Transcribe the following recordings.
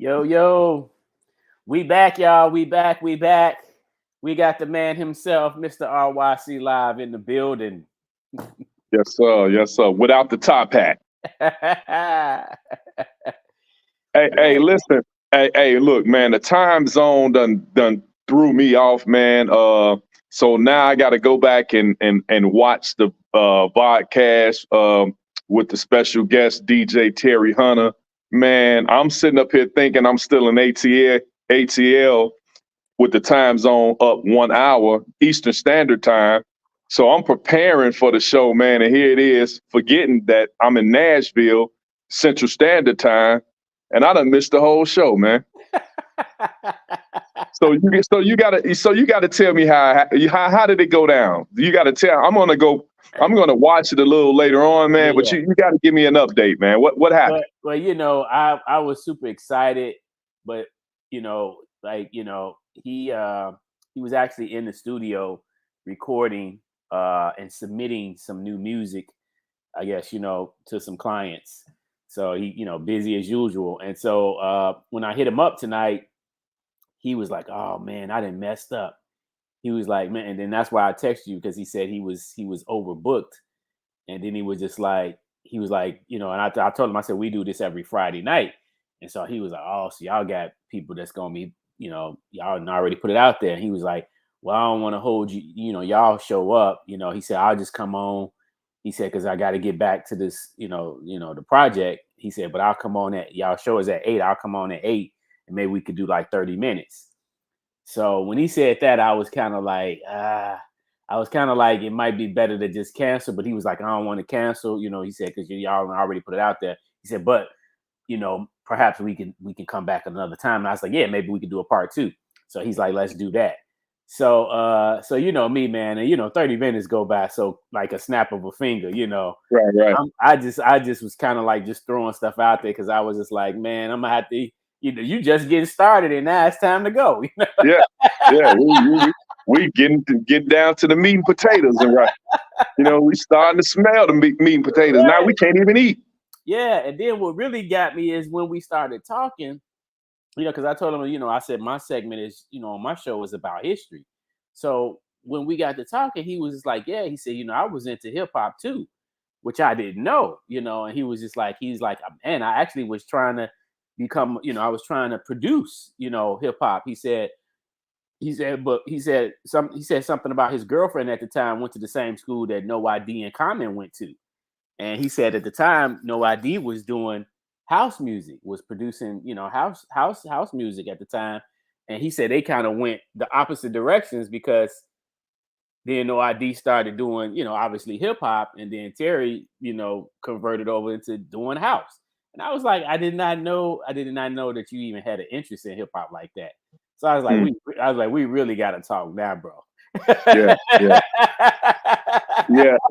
Yo, yo, we back, y'all. We back. We back. We got the man himself, Mr. RYC Live in the building. Yes, sir. Yes, sir. Without the top hat. Hey, Man, listen. Hey, look, man. The time zone done threw me off, man. So now I got to go back and watch the podcast with the special guest DJ Terry Hunter. Man, I'm sitting up here thinking I'm still in ATL with the time zone up 1 hour Eastern Standard Time. So I'm preparing for the show, man. And here it is, forgetting that I'm in Nashville, Central Standard Time, and I done missed the whole show, man. So you gotta tell me how did it go down? You gotta tell. I'm gonna watch it a little later on, man. But yeah. you gotta give me an update, man. What happened? Well, I was super excited, but he was actually in the studio recording and submitting some new music, I guess, to some clients. So he, busy as usual. And so when I hit him up tonight, he was like, "Oh man, I done messed up." He was like, "Man," and then that's why I texted you, because he said he was overbooked, and then he was like, and I told him, I said, we do this every Friday night, and so he was like, "Oh, so y'all got people that's gonna be, y'all already put it out there." And he was like, "Well, I don't want to hold you, y'all show up." He said, "I'll just come on." He said, "Because I got to get back to this, the project." He said, "But I'll come on at y'all show is at 8. I'll come on at 8, and maybe we could do like 30 minutes." So when he said that, I was kind of like, it might be better to just cancel. But he was like, "I don't want to cancel." He said, "Because y'all already put it out there." He said, "But perhaps we can come back another time." And I was like, "Yeah, maybe we could do a part 2." So he's like, "Let's do that." So me, man, and 30 minutes go by so like a snap of a finger. Right. I just was kind of like just throwing stuff out there, because I was just like, man, I'm gonna have to. You just getting started, and now it's time to go. Yeah. Yeah. We get down to the meat and potatoes, and right. We starting to smell the meat and potatoes. Now we Right. can't even eat. Yeah, and then what really got me is when we started talking, because I told him, I said my segment is, on my show is about history. So when we got to talking, he was just like, yeah, he said, I was into hip hop too, which I didn't know, and he was just like, he's like, man, I actually was trying to become, I was trying to produce, hip hop. He said something about his girlfriend at the time went to the same school that No ID and Common went to. And he said at the time, No ID was doing house music, was producing, house music at the time. And he said they kind of went the opposite directions, because then No ID started doing, obviously hip hop, and then Terry, converted over into doing house. And I was like, I did not know that you even had an interest in hip hop like that. So I was like, Mm, we really got to talk now, bro. yeah, yeah.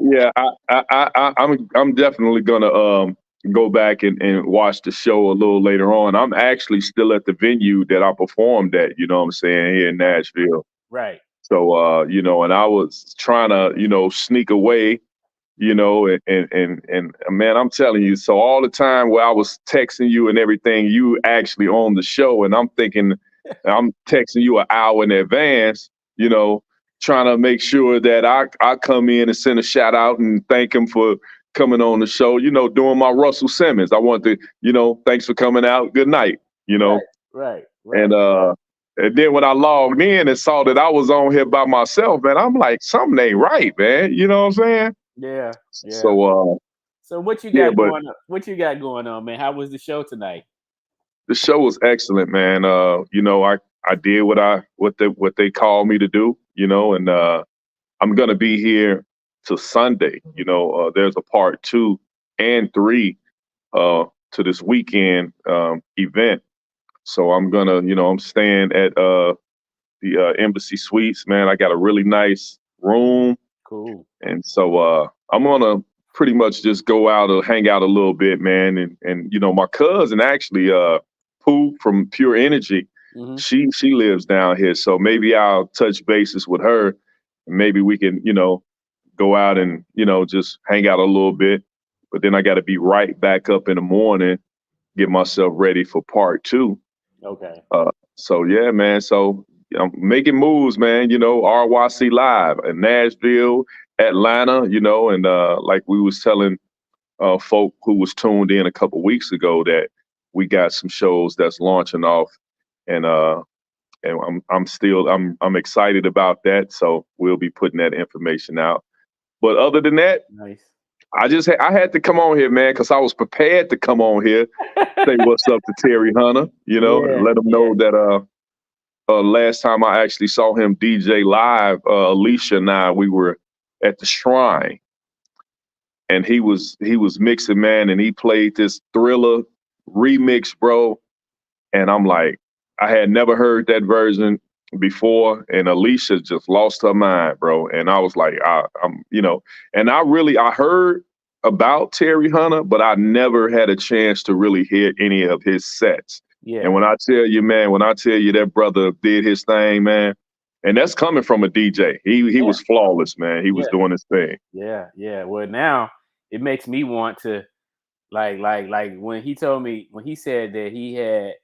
Yeah. I'm definitely gonna go back and watch the show a little later on. I'm actually still at the venue that I performed at. You know what I'm saying, here in Nashville. Right. So and I was trying to sneak away. And man, I'm telling you. So all the time where I was texting you and everything, you actually on the show, and I'm thinking I'm texting you an hour in advance. You know, trying to make sure that I come in and send a shout out and thank him for coming on the show. Doing my Russell Simmons. I want to, thanks for coming out. Good night. Right. Right. And Right. and then when I logged in and saw that I was on here by myself, man, I'm like, something ain't right, man. You know what I'm saying? Yeah. Yeah. So So what you yeah, got but going on? What you got going on, man? How was the show tonight? the show was excellent, man. I did what they called me to do, and I'm gonna be here till Sunday. There's a part 2 and 3 to this weekend event. So I'm gonna, I'm staying at the Embassy Suites, man. I got a really nice room, Cool. and so I'm gonna pretty much just go out or hang out a little bit, man. And my cousin actually, Pooh from Pure Energy, Hmm. she lives down here, so maybe I'll touch bases with her, and maybe we can, go out and just hang out a little bit. But then I got to be right back up in the morning, get myself ready for part 2. Okay. So yeah, man. So I'm making moves, man. RYC Live in Nashville, Atlanta. And like we was telling folk who was tuned in a couple weeks ago that we got some shows that's launching off, and I'm excited about that. So we'll be putting that information out. But other than that, Nice. I had to come on here, man, because I was prepared to come on here, say what's up to Terry Hunter, and Yeah. let him Yeah. know that last time I actually saw him DJ live, Alicia and I, we were at the Shrine, and he was mixing, man, and he played this Thriller remix, bro. And I'm like, I had never heard that version before, and Alicia just lost her mind, bro. And I was like, and I heard about Terry Hunter, but I never had a chance to really hear any of his sets. And Yeah. when I tell you, man, that brother did his thing, man, and that's coming from a DJ. He Yeah. was flawless, man. He was Yeah. doing his thing. Yeah. Yeah. Well, now it makes me want to like when he told me when he said that he had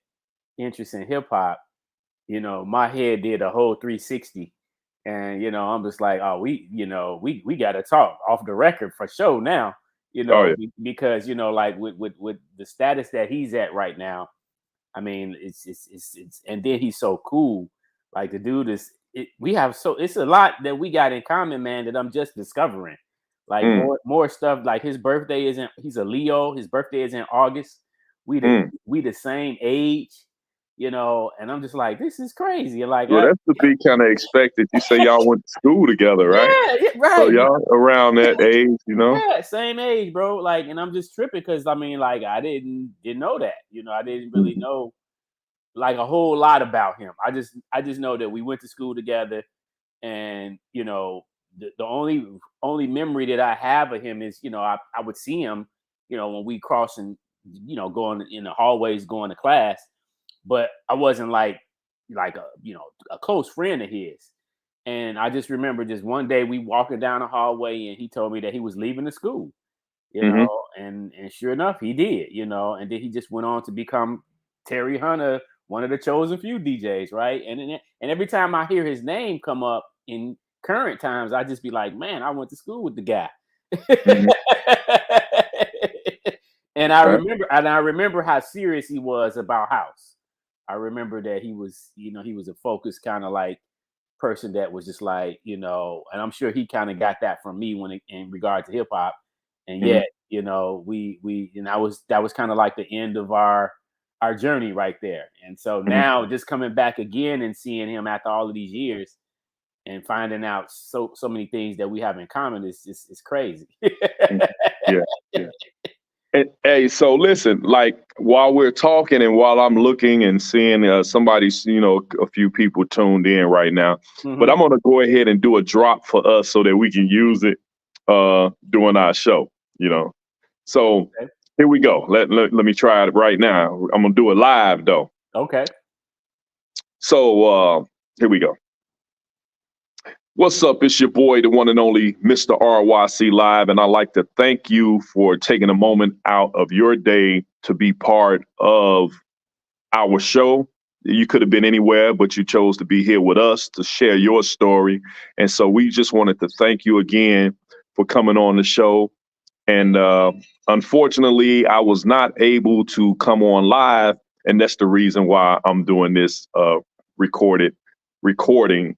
interest in hip hop, my head did a whole 360. And I'm just like, oh, we got to talk off the record for sure now, Oh yeah. because like with the status that he's at right now. I mean, it's and then he's so cool. Like the dude is we have it's a lot that we got in common, man, that I'm just discovering. Like Mm, more stuff. Like his birthday isn't he's a Leo, his birthday is in August. mm. We the same age, and I'm just like, this is crazy. Like Well, that's to be kind of expected. You say y'all went to school together, right? yeah, So right. y'all around that age. Yeah, same age, bro. Like, and I'm just tripping because I mean, like, I didn't know that. I didn't really Mhm. know like a whole lot about him. I just know that we went to school together, and the only memory that I have of him is I would see him when we crossing going in the hallways going to class, but I wasn't like a close friend of his. And I just remember just one day we walking down the hallway and he told me that he was leaving the school, Mhm. and sure enough, he did, and then he just went on to become Terry Hunter, one of the chosen few DJs, right? And every time I hear his name come up in current times, I just be like, man, I went to school with the guy. Mhm. Uh, And I remember how serious he was about house. I remember that he was a focused kind of like person that was just like, and I'm sure he kind of got that from me in regard to hip hop. And mhm. yet, we and that was kind of like the end of our journey right there. And so Mhm. now just coming back again and seeing him after all of these years and finding out so many things that we have in common is crazy. Mhm. Yeah, yeah. And, hey, so listen, like while we're talking and while I'm looking and seeing somebody's, a few people tuned in right now, but Hmm. I'm gonna go ahead and do a drop for us so that we can use it during our show. You know, so Okay. here we go. Let me try it right now. I'm gonna do it live though. Okay. So here we go. What's up? It's your boy, the one and only Mr. RYC Live, and I'd like to thank you for taking a moment out of your day to be part of our show. You could have been anywhere, but you chose to be here with us to share your story. And so we just wanted to thank you again for coming on the show. And unfortunately, I was not able to come on live, and that's the reason why I'm doing this recorded recording.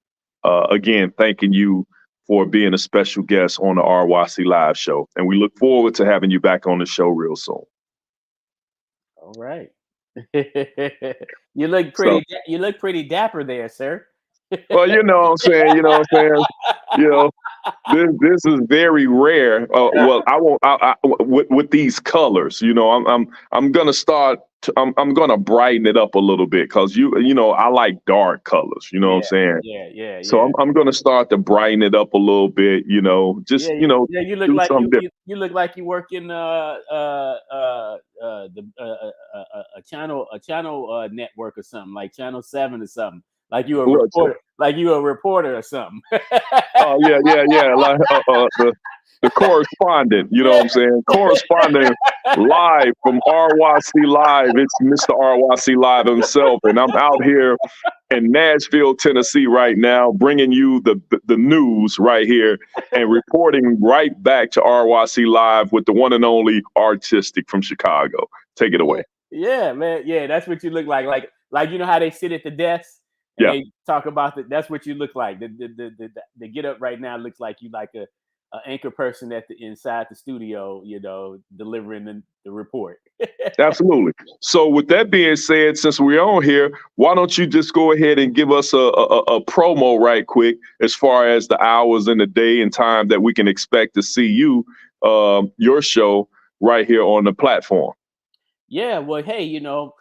Again, thanking you for being a special guest on the RYC Live show, and we look forward to having you back on the show real soon. All right. You look So, pretty. You look pretty dapper there, sir. well, what I'm saying. You know, this is very rare. Well, I won't. With these colors, I'm gonna start. I'm gonna brighten it up a little bit because I like dark colors. You know what I'm Yeah, saying? yeah, yeah, So yeah. I'm gonna start to brighten it up a little bit. Yeah, Just yeah. You look do like something different. you look like you work in the a channel network or something like Channel 7 or something. Like you a Look, reporter, like you a reporter or something. oh yeah, yeah, yeah. Like the correspondent, you know what I'm saying? Correspondent live from RYC Live. It's Mr. RYC Live himself. And I'm out here in Nashville, Tennessee right now, bringing you the news right here and reporting right back to RYC Live with the one and only Artistic from Chicago. Take it away. Yeah, man. Yeah, that's what you look like. Like you know how they sit at the desk and they talk about that's what you look like. The get up right now looks like you like a anchor person at the inside the studio, you know, delivering the report. Absolutely. So with that being said, since we're on here, why don't you just go ahead and give us a promo right quick as far as the hours in the day and time that we can expect to see you, your show right here on the platform. Yeah, well, hey, you know,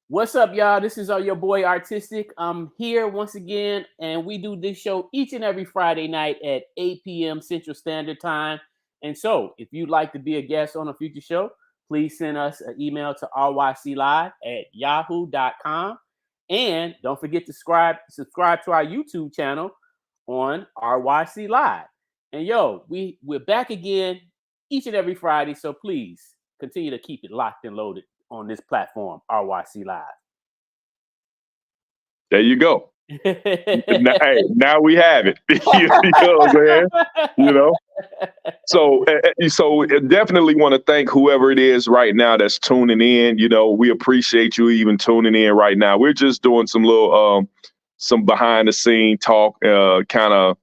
what's up, y'all? This is your boy Artistic. I'm here once again, and we do this show each and every Friday night at 8 p.m. Central Standard Time. And so if you'd like to be a guest on a future show, please send us an email to ryclive@yahoo.com. And don't forget to subscribe to our YouTube channel on RYC Live. And yo, we're back again each and every Friday, so please continue to keep it locked and loaded on this platform, RYC Live. There you go. now we have it. You know what I'm saying? You know? So definitely want to thank whoever it is right now that's tuning in. You know, we appreciate you even tuning in right now. We're just doing some little some behind the scene talk, kind of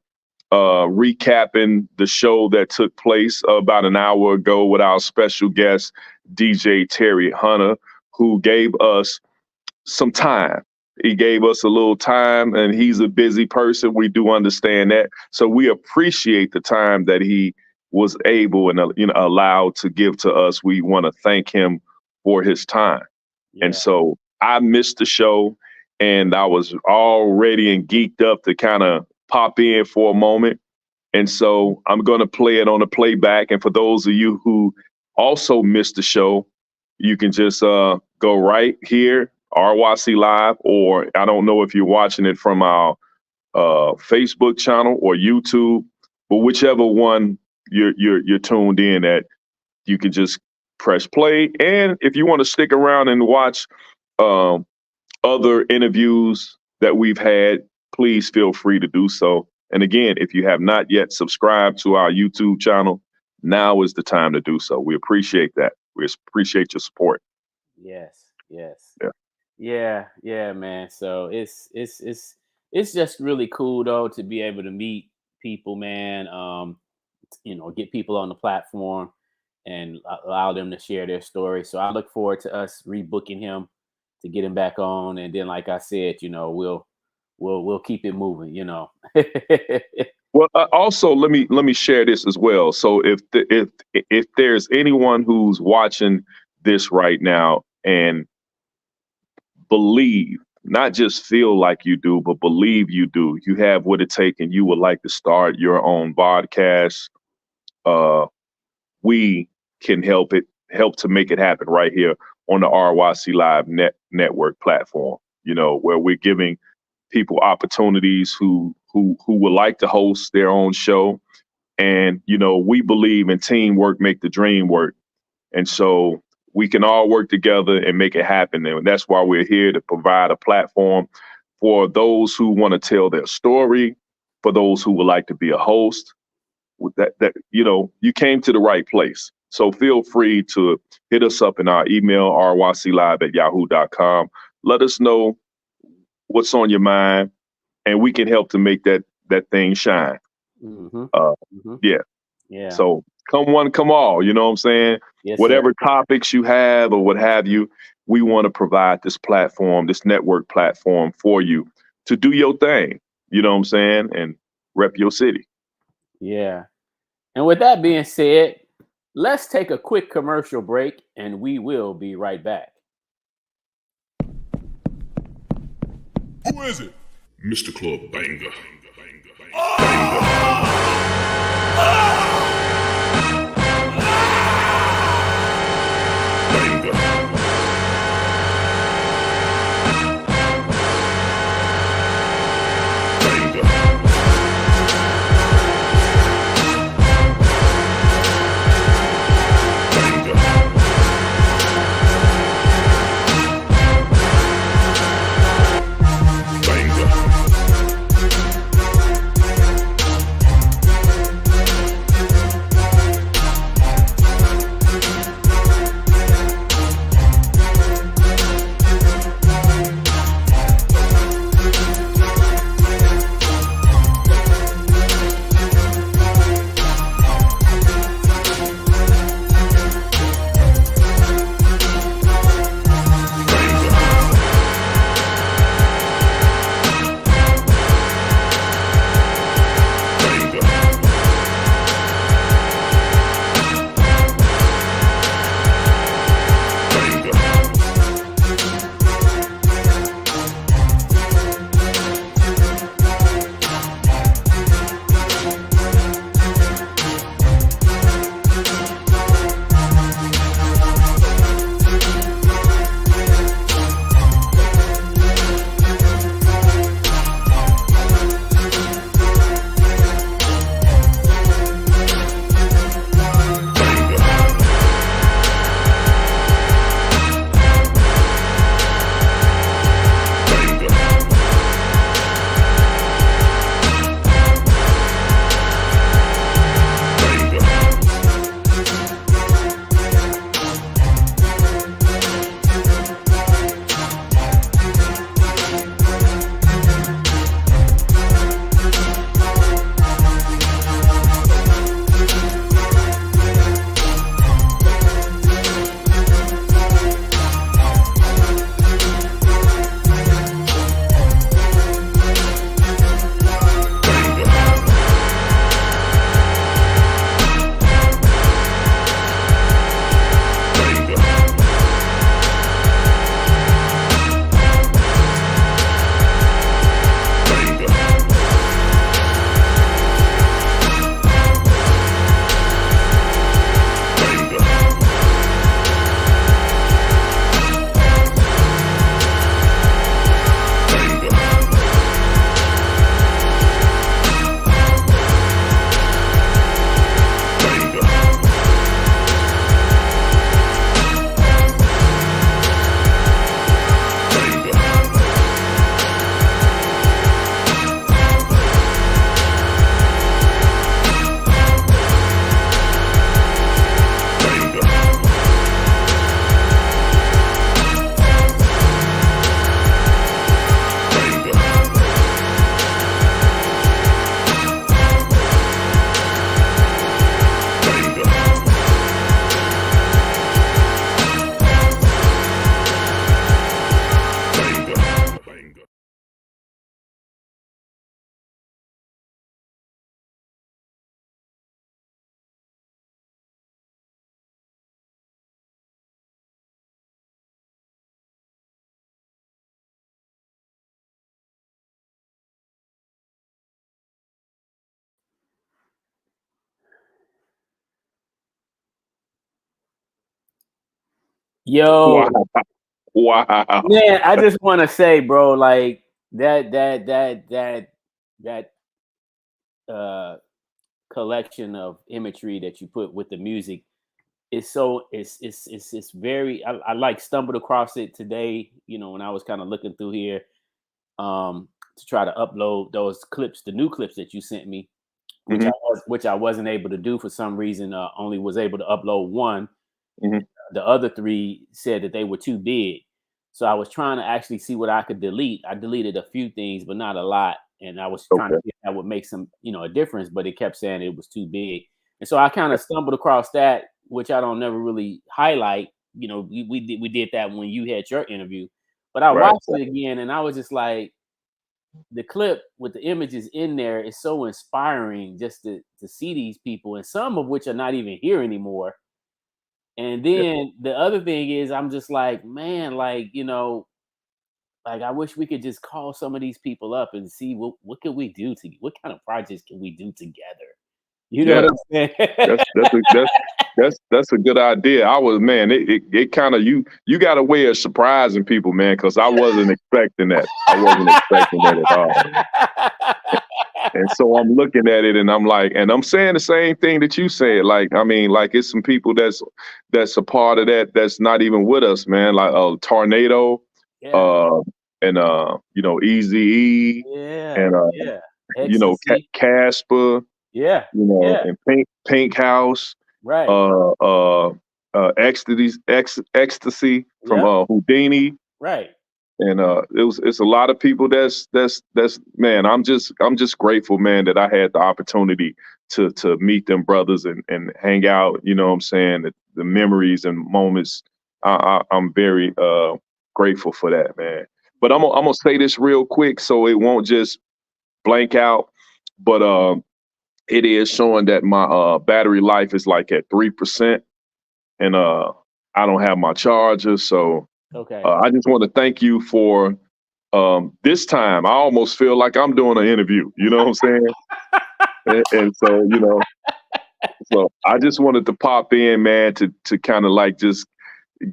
recapping the show that took place about an hour ago with our special guest, DJ Terry Hunter, who gave us some time. He gave us a little time, and he's a busy person. We do understand that. So we appreciate the time that he was able and allowed to give to us. We want to thank him for his time. Yeah. And so I missed the show, and I was all ready and geeked up to kind of pop in for a moment. And so I'm going to play it on a playback. And for those of you who also missed the show, you can just go right here, RYC Live, or I don't know if you're watching it from our Facebook channel or YouTube, but whichever one you're tuned in at, you can just press play. And if you want to stick around and watch other interviews that we've had, please feel free to do so. And again, if you have not yet subscribed to our YouTube channel, now is the time to do so. We appreciate that. We appreciate your support. Yes. Yeah, man. So it's just really cool though to be able to meet people, man. You know, get people on the platform and allow them to share their story. So I look forward to us rebooking him to get him back on. And then, like I said, you know, we'll keep it moving, you know. Well, also let me share this as well. So if there's anyone who's watching this right now and believe, not just feel like you do, but believe you do, you have what it takes, and you would like to start your own podcast, we can help to make it happen right here on the RYC Live network platform. You know, where we're giving people opportunities who would like to host their own show. And, you know, we believe in teamwork, make the dream work. And so we can all work together and make it happen. And that's why we're here, to provide a platform for those who want to tell their story, for those who would like to be a host. With that, you know, you came to the right place. So feel free to hit us up in our email, ryclive@yahoo.com. Let us know what's on your mind, and we can help to make that thing shine. Yeah. So come one, come all, you know what I'm saying? Yes, whatever topics you have or what have you, we want to provide this platform, this network platform for you to do your thing, you know what I'm saying? And rep your city. Yeah. And with that being said, let's take a quick commercial break, and we will be right back. Who is it? Mr. Club Banger. Yo, Wow. Wow. man, I just want to say, bro, like that uh collection of imagery that you put with the music is so it's very I like stumbled across it today, you know, when I was kind of looking through here to try to upload those clips, the new clips that you sent me, Hmm. which I wasn't able to do for some reason. Only was able to upload one. Hmm. The other three said that they were too big. So I was trying to actually see what I could delete. I deleted a few things, but not a lot. And I was trying to Okay. see if that would make some, you know, a difference, but it kept saying it was too big. And so I kind of stumbled across that, which I don't never really highlight. You know, we did that when you had your interview, but I Right. watched it again and I was just like, the clip with the images in there is so inspiring just to see these people, and some of which are not even here anymore. And Yeah. then the other thing is, I'm just like, man, like, you know, like I wish we could just call some of these people up and see what can we do to what kind of projects can we do together? You know Yeah. what I'm saying? That's a good idea. I was, man, it kind of, you got a way of surprising people, man, because I wasn't expecting that. I wasn't expecting that at all. And so I'm looking at it and I'm like, and I'm saying the same thing that you said. Like, I mean, like it's some people that's a part of that that's not even with us, man. Like Tornado, Yeah, uh, and you know, Easy E, yeah, and yeah. you know, Ecstasy. Casper, Yeah, you know, yeah. and Pink House, Right. uh, uh, Ecstasy from Yep. Houdini. Right. And it's a lot of people that's man, I'm just grateful, man, that I had the opportunity to meet them brothers and hang out, you know what I'm saying? The memories and moments. I'm very grateful for that, man. But I'm gonna say this real quick so it won't just blank out. But it is showing that my battery life is like at 3%, and I don't have my charger. So Okay. I just want to thank you for this time. I almost feel like I'm doing an interview. You know what I'm saying? And so, you know, so I just wanted to pop in, man, to kind of like just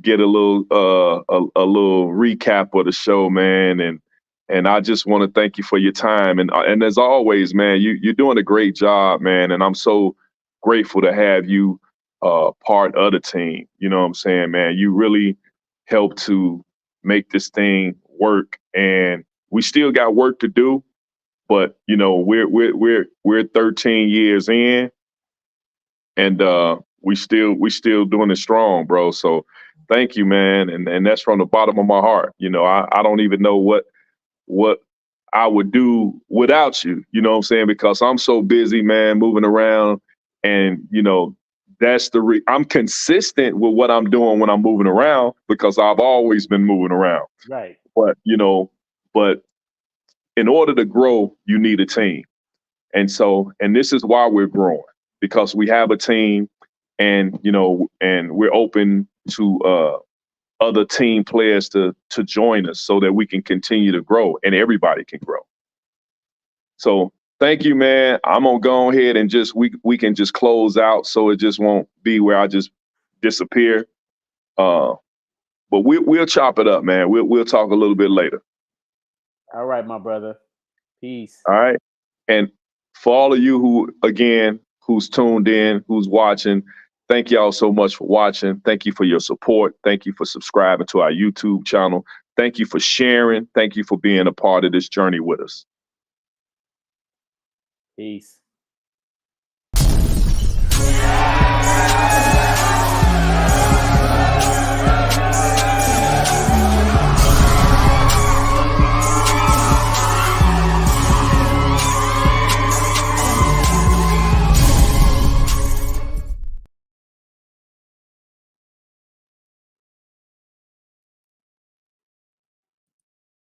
get a little a little recap of the show, man, and I just want to thank you for your time, and as always, man, you're doing a great job, man, and I'm so grateful to have you part of the team. You know what I'm saying, man? You really helped to make this thing work, and we still got work to do, but you know we're 13 years in, and we still doing it strong, bro. So thank you, man, and that's from the bottom of my heart. You know, I don't even know what I would do without you. You know what I'm saying? Because I'm so busy, man, moving around, and you know I'm consistent with what I'm doing when I'm moving around because I've always been moving around. Right. But you know, but in order to grow, you need a team. And this is why we're growing, because we have a team, and you know, and we're open to other team players to join us so that we can continue to grow and everybody can grow. So thank you, man. I'm gonna go ahead and just we can just close out so it just won't be where I just disappear. Uh, but we'll chop it up, man. We'll talk a little bit later. All right, my brother. Peace. All right. And for all of you who's tuned in, who's watching, thank y'all so much for watching. Thank you for your support. Thank you for subscribing to our YouTube channel. Thank you for sharing. Thank you for being a part of this journey with us. Peace.